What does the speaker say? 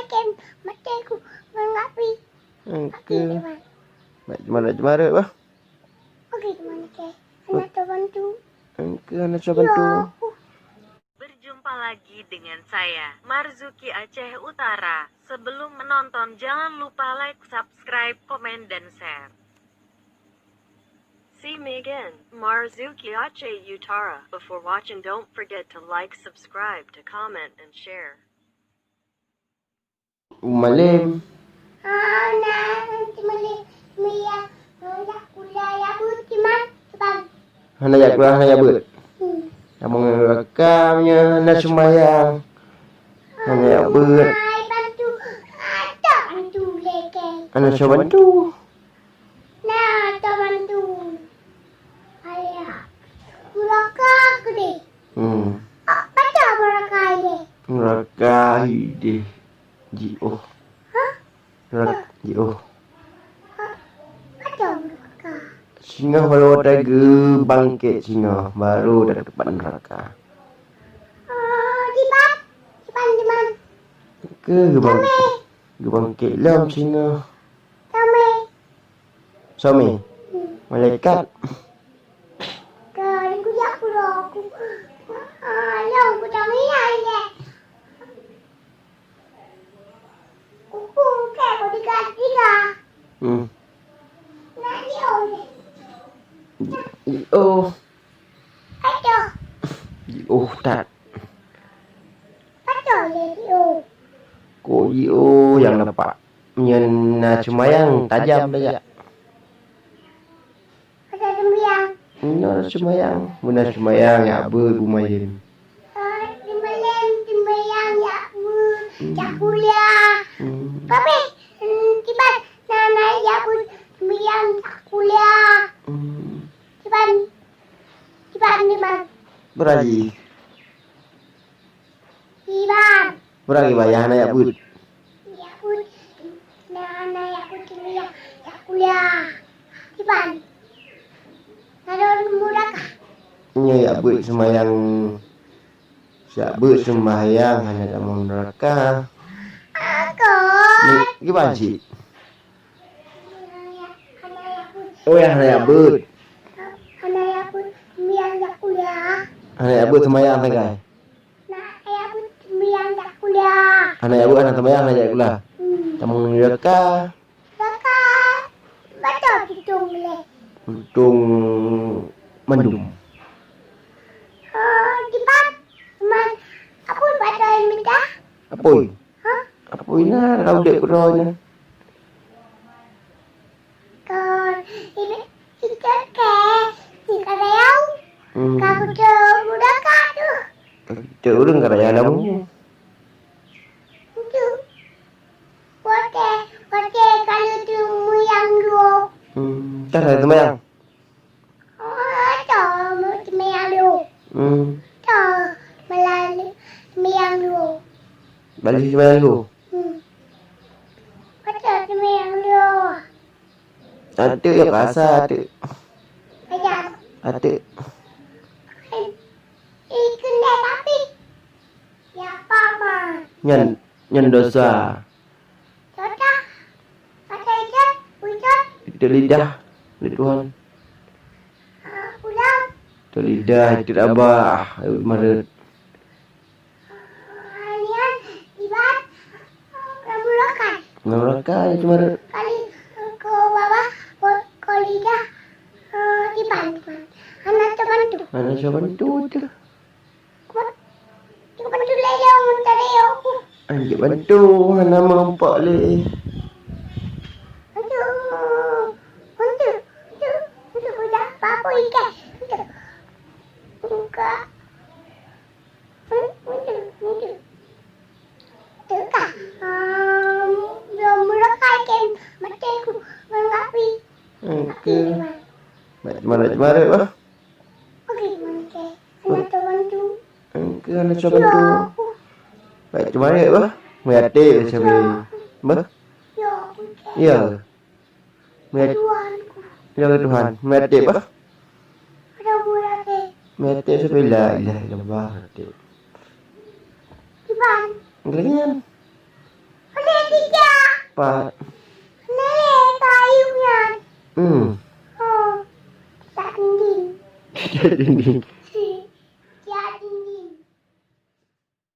kem matiku mengapi. Oke. Baik, cemara bah. Oke, gimana ke? Anak bantu. Oke, anak coba bantu. Berjumpa lagi dengan saya, Marzuki Aceh Utara. Sebelum menonton, jangan lupa like, subscribe, komen, dan share. See me again, Marzuki Aceh Utara. Before watching, don't forget to like, subscribe, to comment, and share. Malam. Nanti malam Mia nak kuliah ya buti man. Sebab. Hana ya keluar, hana ya ber. Abang rekamnya, hana semayang. Hana ya ber. Bantu. Ada bantu leke. Hana coba bantu. Nah, ada bantu. Ayah. Muraka gede. Baca muraka ini. Neraka ide. Jio. Hah? Neraka jio. Ada muraka. Singa baru ada bangkit singa baru dari depan neraka. Di mana? Ke bangkit lam singa. Sampai. Suami. Malaikat. Kan aku jak pulau aku. Yang aku tak minat ni. Aku ke kau diganti lah. Nak dia ni. Oh. Ada. Oh tak. Ada le dia. Ko yang nampak. Nyana semayang tajam saja. Ada sembiang. Nyana semayang. Muna semayang ya berbumayin. Sembiang ya jak kuliah. Tapi tiba nana ya pun sembiang jak kuliah. Tiba. Beragi. Tiba. Beragi bayar anak ya bud. Ya pun nana ya pun sembiang jak kuliah. Tiba. Ada murah kah? Nya ya bud semayang. Siap bud sembahyang hanya dalam neraka. Aku. Gimana sih? Oh ya anak ya bud. Anak ya pun sembiang jak kuliah. Anak ya bud semayang tegai. Nah, ayah pun sembiang jak kuliah. Anak ya bud anak semayang anak ya kulah. Dalam neraka. Kakak, baca hitung boleh. Untung mendung. Cepat, teman. Aku baca yang minta. Apoi? Hah? Apoi na kau dek kuronya. Kon, ini kita ke. Jika rayau, kamu mudah kadu. Cek urang karaya lamu. Itu. Wate kalau tu muyang dulu. Tak ada semayang. Ada muyang dulu. Ada melalui muyang dulu. Balik semayang dulu. Ada muyang dulu. Ada ya kasar ada. Ada. Ada. Ikan dah tapi. Ya pama. Nyan dosa. Soda. Ada ikan. Hujan. Itu lidah. Lidah Tuhan. Pulang. Itu lidah. Itu abah. Maret. Halian. Ibat. Ramulakan. Neraka itu maret. Kali ke bawah. Ke lidah. Iban. Anak teman tu. Mana coba bantu tu. Cuba tu lelong. Tadi aku. Anjir bantu. Mana melompak le. Untuk budak apa ikan? Buka. Untuk. Tukar. Belum melekat ikan. Matiku mengapi. Oke. Baik cemara bah. Oke, gimana ke? Anak bantu. Oke, anak coba bantu. Baik cemara bah. Mati sabi. Bah. Ya, Ya. Mati. Tuhanku. Ya Tuhan. Mati bah. Ada budak ke? Mati sabi la ilaha illallah. Mati. Iban. Galian. cepat. Nenek kayunya. Hmm. Oh, tak dinding. Tidak dinding.